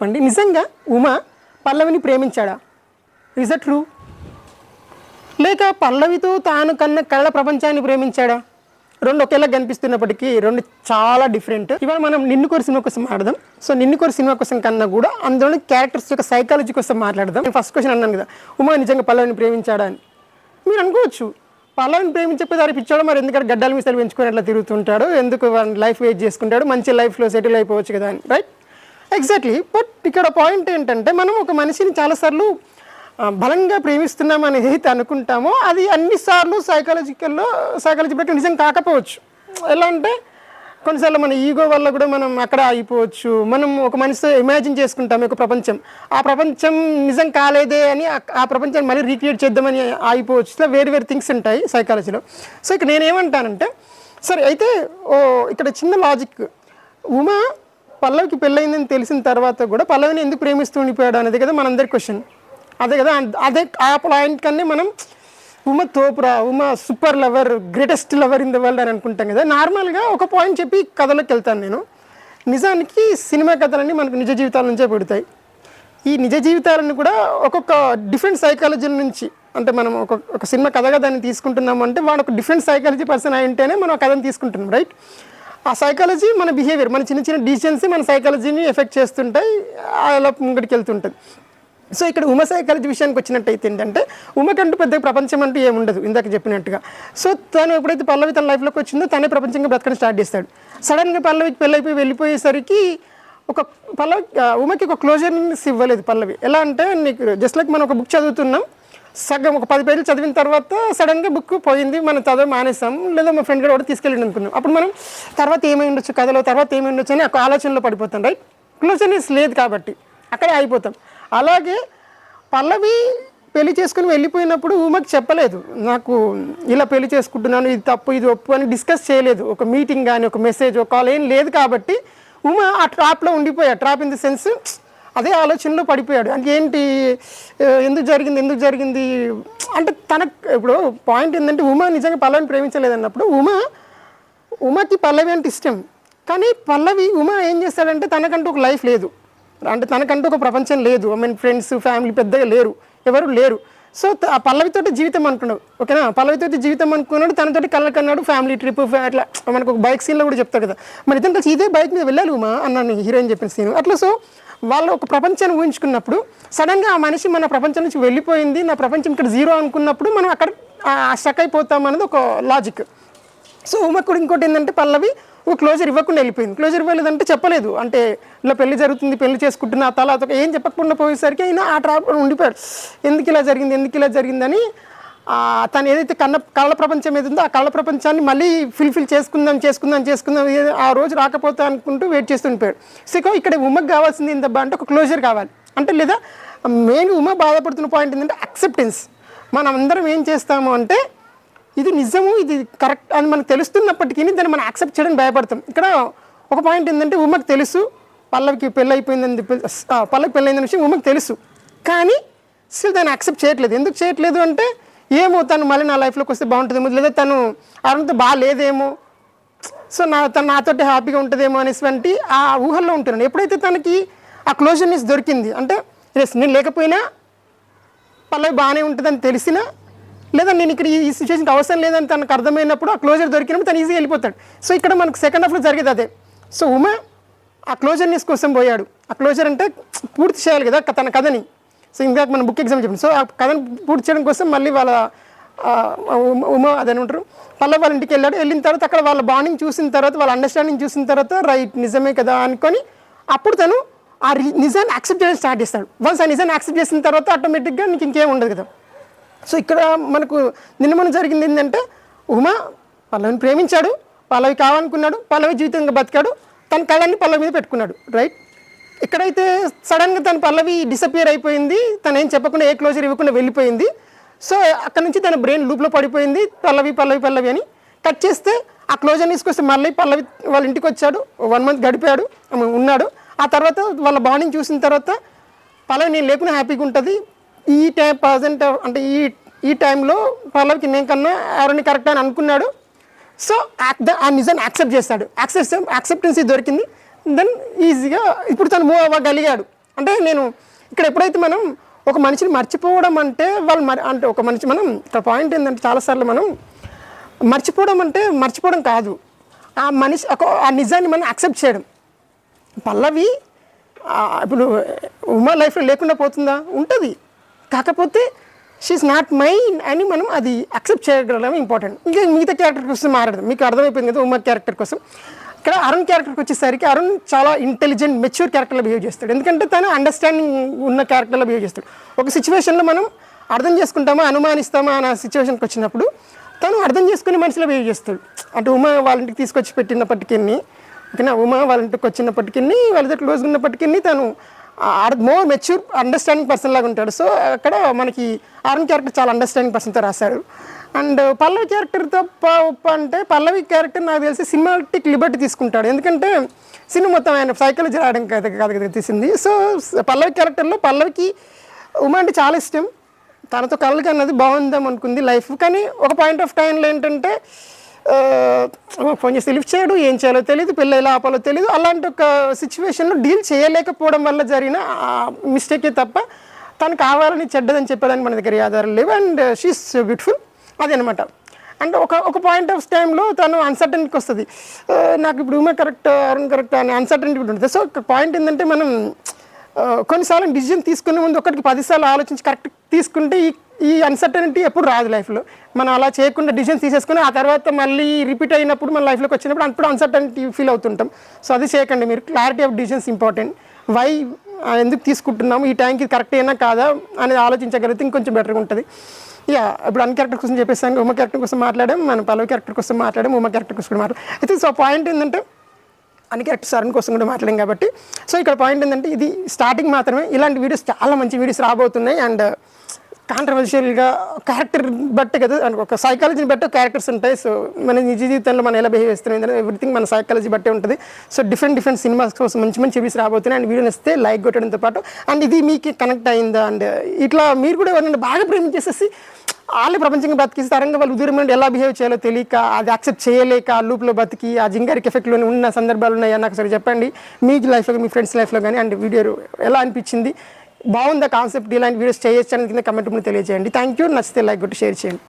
అండి నిజంగా ఉమా పల్లవిని ప్రేమించాడా? Is that true? లేక పల్లవితో తాను కన్న కళ ప్రపంచాన్ని ప్రేమించాడా? రెండు ఒకేలా కనిపిస్తున్నప్పటికీ రెండు చాలా డిఫరెంట్. ఇవాళ మనం నిన్ను కోరి సినిమా కోసం మాట్లాడదాం. సో నిన్ను కోరి సినిమా కోసం కన్నా కూడా అందులోని క్యారెక్టర్స్ యొక్క సైకాలజీ కోసం మాట్లాడదాం. నేను ఫస్ట్ క్వశ్చన్ అన్నాను కదా, ఉమా నిజంగా పల్లవిని ప్రేమించాడా అని. మీరు అనుకోవచ్చు పల్లవిని ప్రేమించకపోతే దారి పిచ్చాడు, మరి ఎందుకంటే గడ్డల మిసాలు పెంచుకొని అట్లా తిరుగుతుంటాడు, ఎందుకు లైఫ్ వేస్ట్ చేసుకుంటాడు, మంచి లైఫ్లో సెటిల్ అయిపోవచ్చు కదా అని. Right, exactly. బట్ ఇక్కడ పాయింట్ ఏంటంటే మనం ఒక మనిషిని చాలాసార్లు బలంగా ప్రేమిస్తున్నాం అనేది అయితే అనుకుంటామో అది అన్నిసార్లు సైకాలజీ బట్టి నిజం కాకపోవచ్చు. ఎలా అంటే కొన్నిసార్లు మన ఈగో వల్ల కూడా మనం అక్కడ అయిపోవచ్చు. మనం ఒక మనిషితో ఇమాజిన్ చేసుకుంటాం ఒక ప్రపంచం, ఆ ప్రపంచం నిజం కాలేదే అని ఆ ప్రపంచాన్ని మళ్ళీ రీక్రియేట్ చేద్దామని అయిపోవచ్చు. ఇట్లా వేరు థింగ్స్ ఉంటాయి సైకాలజీలో. సో ఇక్కడ నేనేమంటానంటే, సరే అయితే ఇక్కడ చిన్న లాజిక్, ఉమా పల్లవికి పెళ్ళయిందని తెలిసిన తర్వాత కూడా పల్లవిని ఎందుకు ప్రేమిస్తూ ఉండిపోయాడు అనేది కదా మనందరి క్వశ్చన్. అదే కదా, అదే ఆ పాయింట్ కన్నా మనం ఉమా తోపురా, Uma super lover, greatest lover in the world అని అనుకుంటాం కదా. నార్మల్గా ఒక పాయింట్ చెప్పి కథలోకి వెళ్తాను నేను. నిజానికి సినిమా కథలన్నీ మనకు నిజ జీవితాల నుంచే పుడతాయి. ఈ నిజ జీవితాలను కూడా ఒక్కొక్క డిఫరెంట్ సైకాలజీ నుంచి, అంటే మనం ఒక సినిమా కథగా దాన్ని తీసుకుంటున్నాము అంటే వాడు ఒక డిఫరెంట్ సైకాలజీ పర్సన్ అయి ఉంటేనే మనం ఆ కథను తీసుకుంటున్నాం. రైట్, ఆ సైకాలజీ మన బిహేవియర్, మన చిన్న చిన్న డిసిషన్స్ మన సైకాలజీని ఎఫెక్ట్ చేస్తుంటాయి, అలా ముంగడికి వెళ్తుంటుంది. సో ఇక్కడ ఉమ సైకాలజీ విషయానికి వచ్చినట్టయితే ఏంటంటే, ఉమకంటూ పెద్ద ప్రపంచం అంటూ ఏముండదు ఇందాక చెప్పినట్టుగా. సో తను ఎప్పుడైతే పల్లవి తన లైఫ్లోకి వచ్చిందో తనే ప్రపంచంగా బ్రతకడం స్టార్ట్ చేస్తాడు. సడన్గా పల్లవికి పెళ్ళైపోయి వెళ్ళిపోయేసరికి ఉమకి ఒక క్లోజర్నెస్ ఇవ్వలేదు పల్లవి. ఎలా అంటే, నీకు జస్ట్ లైక్ మనం ఒక బుక్ చదువుతున్నాం, సగం ఒక 10 పేజీలు చదివిన తర్వాత సడన్గా బుక్ పోయింది, మనం చదవ మానేస్తాం, లేదా మా ఫ్రెండ్ కూడా తీసుకెళ్ళి అనుకున్నాం. అప్పుడు మనం తర్వాత ఏమై ఉండొచ్చు కథలో, తర్వాత ఏమై ఉండొచ్చు అని ఒక ఆలోచనలో పడిపోతాం. రైట్, క్లోజర్నెస్ లేదు కాబట్టి అక్కడే అయిపోతాం. అలాగే పల్లవి పెళ్లి చేసుకుని వెళ్ళిపోయినప్పుడు ఉమకి చెప్పలేదు, నాకు ఇలా పెళ్లి చేసుకుంటున్నాను, ఇది తప్పు ఇది ఒప్పు అని డిస్కస్ చేయలేదు. ఒక మీటింగ్ కానీ ఒక మెసేజ్ ఒక కాల్ ఏం లేదు కాబట్టి ఉమ ఆ ట్రాప్లో ఉండిపోయాడు. ట్రాప్ ఇన్ ది సెన్స్ అదే ఆలోచనలో పడిపోయాడు. అంటే ఏంటి, ఎందుకు జరిగింది అంటే తనకు ఇప్పుడు పాయింట్ ఏంటంటే, ఉమ నిజంగా పల్లవిని ప్రేమించలేదన్నప్పుడు ఉమకి పల్లవి అంటే ఇష్టం. కానీ ఉమ ఏం చేస్తాడంటే, తనకంటూ ఒక లైఫ్ లేదు, అంటే తనకంటూ ఒక ప్రపంచం లేదు. ఫ్రెండ్స్ ఫ్యామిలీ పెద్దగా లేరు, ఎవరు లేరు. సో ఆ పల్లవితోటి జీవితం అనుకున్నాడు. ఓకేనా, పల్లవితోటి జీవితం అనుకున్నాడు, తనతోటి కళ్ళకన్నాడు, ఫ్యామిలీ ట్రిప్ అట్లా. మనకు ఒక బైక్ సీన్లో కూడా చెప్తారు కదా, మరి ఇద్దరు కలిసి ఇదే బైక్ మీద వెళ్ళాలి ఉమా అన్నాను హీరోయిన్ చెప్పిన సీన్ అట్లా. సో వాళ్ళు ఒక ప్రపంచాన్ని ఊహించుకున్నప్పుడు సడన్గా ఆ మనిషి మన ప్రపంచం నుంచి వెళ్ళిపోయింది, నా ప్రపంచం ఇక్కడ జీరో అనుకున్నప్పుడు మనం అక్కడ స్టక్ అయిపోతాం అనేది ఒక లాజిక్. సో ఉమకు కూడా ఇంకోటి ఏంటంటే, పల్లవి ఒక క్లోజర్ ఇవ్వకుండా వెళ్ళిపోయింది. క్లోజర్ ఇవ్వలేదంటే చెప్పలేదు, అంటే ఇలా పెళ్లి జరుగుతుంది, పెళ్లి చేసుకుంటున్నా తర్వాత ఏం చెప్పకుండా పోయేసరికి అయినా ఆ ట్రాప్ ఉండిపోయాడు. ఎందుకు ఇలా జరిగిందని తను ఏదైతే కళ్ళ ప్రపంచం ఏది ఉందో ఆ కళ్ళ ప్రపంచాన్ని మళ్ళీ ఫుల్ఫిల్ చేసుకుందాం ఆ రోజు రాకపోతే అనుకుంటూ వెయిట్ చేస్తూ ఉండిపోయాడు. సో ఇక్కడ ఉమకు కావాల్సింది ఏంటబ్బా అంటే, ఒక క్లోజర్ కావాలి అంటే, లేదా మెయిన్ ఉమ బాధపడుతున్న పాయింట్ ఏంటంటే యాక్సెప్టెన్స్. మనం అందరం ఏం చేస్తాము అంటే, ఇది నిజము, ఇది కరెక్ట్ అని మనకు తెలుస్తున్నప్పటికీ దాన్ని మనం యాక్సెప్ట్ చేయడానికి భయపడతాం. ఇక్కడ ఒక పాయింట్ ఏంటంటే, ఉమకు తెలుసు పల్లవికి పెళ్ళైందనే విషయం ఉమకు తెలుసు, కానీ స్టిల్ దాన్ని యాక్సెప్ట్ చేయట్లేదు. ఎందుకు చేయట్లేదు అంటే, ఏమో తను మళ్ళీ నా లైఫ్లోకి వస్తే బాగుంటుందేమో, లేదా తను అరుణ్తో బాగాలేదేమో, సో తను నాతోటి హ్యాపీగా ఉంటుందేమో అనేటువంటి ఆ ఊహల్లో ఉంటున్నాను. ఎప్పుడైతే తనకి ఆ క్లోజర్నెస్ దొరికింది అంటే, నేను లేకపోయినా పల్లవి బాగానే ఉంటుందని తెలిసినా, లేదా నేను ఇక్కడ ఈ సిచ్యువేషన్కి అవసరం లేదని తనకు అర్థమైనప్పుడు ఆ క్లోజర్ దొరికినప్పుడు తను ఈజీగా వెళ్ళిపోతాడు. సో ఇక్కడ మనకు సెకండ్ హాఫ్లో జరిగేది అదే. సో ఉమా ఆ క్లోజర్నెస్ కోసం పోయాడు. ఆ క్లోజర్ అంటే పూర్తి చేయాలి కదా తన కథని. సో ఇందాక మనం బుక్ ఎగ్జామ్ చెప్పాను. సో ఆ కథను పూర్తి చేయడం కోసం మళ్ళీ వాళ్ళ ఉమా అదని ఉంటారు పల్లవి వాళ్ళ ఇంటికి వెళ్ళిన తర్వాత అక్కడ వాళ్ళ బాండింగ్ చూసిన తర్వాత, వాళ్ళ అండర్స్టాండింగ్ చూసిన తర్వాత, రైట్ నిజమే కదా అనుకొని అప్పుడు తను ఆ నిజాన్ని యాక్సెప్ట్ చేయడం స్టార్ట్ చేస్తాడు. వన్స్ ఆ నిజాన్ని యాక్సెప్ట్ చేసిన తర్వాత ఆటోమేటిక్గా నీకు ఇంకేం ఉండదు కదా. సో ఇక్కడ మనకు నిన్న జరిగింది ఏంటంటే, ఉమా పల్లవిని ప్రేమించాడు, పల్లవి కావాలనుకున్నాడు, పల్లవి జీవితంగా బతికాడు, తన కళని పల్లవి మీద పెట్టుకున్నాడు. రైట్, ఇక్కడైతే సడన్గా తన పల్లవి డిసపియర్ అయిపోయింది, తను ఏం చెప్పకుండా ఏ క్లోజర్ ఇవ్వకుండా వెళ్ళిపోయింది. సో అక్కడ నుంచి తన బ్రెయిన్ లూప్లో పడిపోయింది, పల్లవి అని. కట్ చేస్తే ఆ క్లోజర్ తీసుకొస్తే మళ్ళీ పల్లవి వాళ్ళ ఇంటికి వచ్చాడు, 1 month గడిపాడు, ఉన్నాడు. ఆ తర్వాత వాళ్ళ బాండింగ్ చూసిన తర్వాత పల్లవి నేను లేకుండా హ్యాపీగా ఉంటుంది, ఈ టైం ప్రజెంట్ అంటే ఈ టైంలో పల్లవికి నేను కన్నా ఎవరిని కరెక్ట్ అని అనుకున్నాడు. సో ఆ నిజాన్ని యాక్సెప్ట్ చేస్తాడు. యాక్సెప్టెన్సీ దొరికింది, దెన్ ఈజీగా ఇప్పుడు తను మూవ్ అవ్వగలిగాడు. అంటే నేను ఇక్కడ ఎప్పుడైతే మనం ఒక మనిషిని మర్చిపోవడం అంటే వాళ్ళు అంటే ఒక మనిషి మనం ఇక్కడ పాయింట్ ఏంటంటే చాలాసార్లు మనం మర్చిపోవడం అంటే మర్చిపోవడం కాదు, ఆ మనిషి ఆ నిజాన్ని మనం యాక్సెప్ట్ చేయడం. పల్లవి ఇప్పుడు ఉమా లైఫ్లో లేకుండా పోతుందా, ఉంటుంది, కాకపోతే షీఈస్ నాట్ మైన్ అని మనం అది అక్సెప్ట్ చేయగలడం ఇంపార్టెంట్. ఇంకా మిగతా క్యారెక్టర్ కోసం మారడం మీకు అర్థమైపోయింది కదా. ఉమా క్యారెక్టర్ కోసం ఇక్కడ అరుణ్ క్యారెక్టర్కి వచ్చేసరికి అరుణ్ చాలా ఇంటెలిజెంట్ మెచ్యూర్ క్యారెక్టర్లో బిహేవ్ చేస్తాడు. ఎందుకంటే తను అండర్స్టాండింగ్ ఉన్న క్యారెక్టర్లో బిహేవ్ చేస్తాడు. ఒక సిచ్యువేషన్లో మనం అర్థం చేసుకుంటామా అనుమానిస్తామా అన్న సిచ్యువేషన్కి వచ్చినప్పుడు తను అర్థం చేసుకునే మనిషిలో బిహేవ్ చేస్తాడు. అంటే ఉమా వాళ్ళ ఇంటికి తీసుకొచ్చి పెట్టినప్పటికీ, ఓకేనా, ఉమా వాళ్ళ ఇంటికి వచ్చినప్పటికీ వాళ్ళతో క్లోజ్గా ఉన్నప్పటికీ తను మోర్ మెచ్యూర్ అండర్స్టాండింగ్ పర్సన్ లాగా ఉంటాడు. సో అక్కడ మనకి అరుణ్ క్యారెక్టర్ చాలా అండర్స్టాండింగ్ పర్సన్తో రాశాడు. అండ్ పల్లవి క్యారెక్టర్తో అంటే పల్లవి క్యారెక్టర్ నాకు తెలిసి సినిమాటిక్ లిబర్టీ తీసుకుంటాడు. ఎందుకంటే సినిమా మొత్తం ఆయన సైకాలజీ రాయడం కాదు తీసింది. సో పల్లవి క్యారెక్టర్లో పల్లవికి ఉమా అంటే చాలా ఇష్టం, తనతో కలకి అన్నది బాగుందాం అనుకుంది లైఫ్. కానీ ఒక పాయింట్ ఆఫ్ టైంలో ఏంటంటే ఫోన్ చేసి లిఫ్ట్ చేయడు, ఏం చేయాలో తెలియదు, పెళ్ళి ఎలా ఆపాలో తెలియదు. అలాంటి ఒక సిచ్యువేషన్లో డీల్ చేయలేకపోవడం వల్ల జరిగిన మిస్టేకే తప్ప తను కావాలని చెడ్డదని చెప్పడానికి మన దగ్గర ఆధారాలు లేవు. అండ్ షీఈస్ బ్యూటిఫుల్, అదే అనమాట. అంటే ఒక పాయింట్ ఆఫ్ టైంలో తను అన్సర్టనిటీకి వస్తుంది. నాకు ఇప్పుడు ఉమా కరెక్ట్ అరుణ్ కరెక్ట్ అని అన్సర్టనిటీ ఉంటుంది. సో ఒక పాయింట్ ఏంటంటే మనం కొన్నిసార్లు డిసిజన్ తీసుకునే ముందు ఒకటికి 10 సార్లు ఆలోచించి కరెక్ట్ తీసుకుంటే ఈ అన్సర్టనిటీ ఎప్పుడు రాదు లైఫ్లో. మనం అలా చేయకుండా డిసిజన్ తీసేసుకుని ఆ తర్వాత మళ్ళీ రిపీట్ అయినప్పుడు మన లైఫ్లోకి వచ్చినప్పుడు అప్పుడు అన్సర్టనిటీ ఫీల్ అవుతుంటాం. సో అది చేయకండి మీరు. Clarity of decisions important. Why ఎందుకు తీసుకుంటున్నాము, ఈ టైంకి కరెక్ట్ అయినా కాదా అనేది ఆలోచించగలిగితే ఇంకొంచెం బెటర్గా ఉంటుంది. ఇప్పుడు అన్ని క్యారెక్టర్ కోసం చెప్పేసాను. ఉమా క్యారెక్టర్ కోసం మాట్లాడాం, మనం పల్లవి క్యారెక్టర్ కోసం మాట్లాడాం, ఉమా క్యారెక్టర్ కోసం కూడా మాట్లాడాం. అయితే సో పాయింట్ ఏంటంటే అన్ని క్యారెక్టర్స్ అరుణ్ కోసం కూడా మాట్లాడాం కాబట్టి. సో ఇక్కడ పాయింట్ ఏంటంటే ఇది స్టార్టింగ్ మాత్రమే. ఇలాంటి వీడియోస్ చాలా మంచి వీడియోస్ రాబోతున్నాయి. అండ్ కాంట్రవర్షియల్గా క్యారెక్టర్ బట్టి కదా, ఒక సైకాలజీని బట్టి క్యారెక్టర్స్ ఉంటాయి. సో మన నిజ జీవితంలో మనం ఎలా బిహేవ్ చేస్తున్నాం ఎవ్రీథింగ్ మన సైకాలజీ బట్టే ఉంటుంది. సో డిఫరెంట్ సినిమాస్ కోసం మంచి వీడియోస్ రాబోతున్నాయి. అండ్ వీడియో నచ్చితే లైక్ కొట్టడంతో పాటు అండ్ ఇది మీకు కనెక్ట్ అయిందా, అండ్ ఇట్లా మీరు కూడా ఎవరైనా బాగా ప్రేమించేసేసి వాళ్ళే ప్రపంచంగా బతికిస్తే తరంగా వాళ్ళు దూరం ఎలా బిహేవ్ చేయాలో తెలియక అది యాక్సెప్ట్ చేయలేక ఆ లూప్లో బతికి ఆ జింగారికి ఎఫెక్ట్లోనే ఉన్న సందర్భాలు ఉన్నాయా నాకు సరే చెప్పండి. మీ లైఫ్లో మీ ఫ్రెండ్స్ లైఫ్లో కానీ. అండ్ వీడియో ఎలా అనిపించింది, బాగుందా కాన్సెప్ట్, ఇలాంటి వీడియోస్ చేయొచ్చు అనేది కింద కమెంట్ తెలియజేయండి. Thank you. నచ్చితే లైక్ కొట్టి షేర్ చేయండి.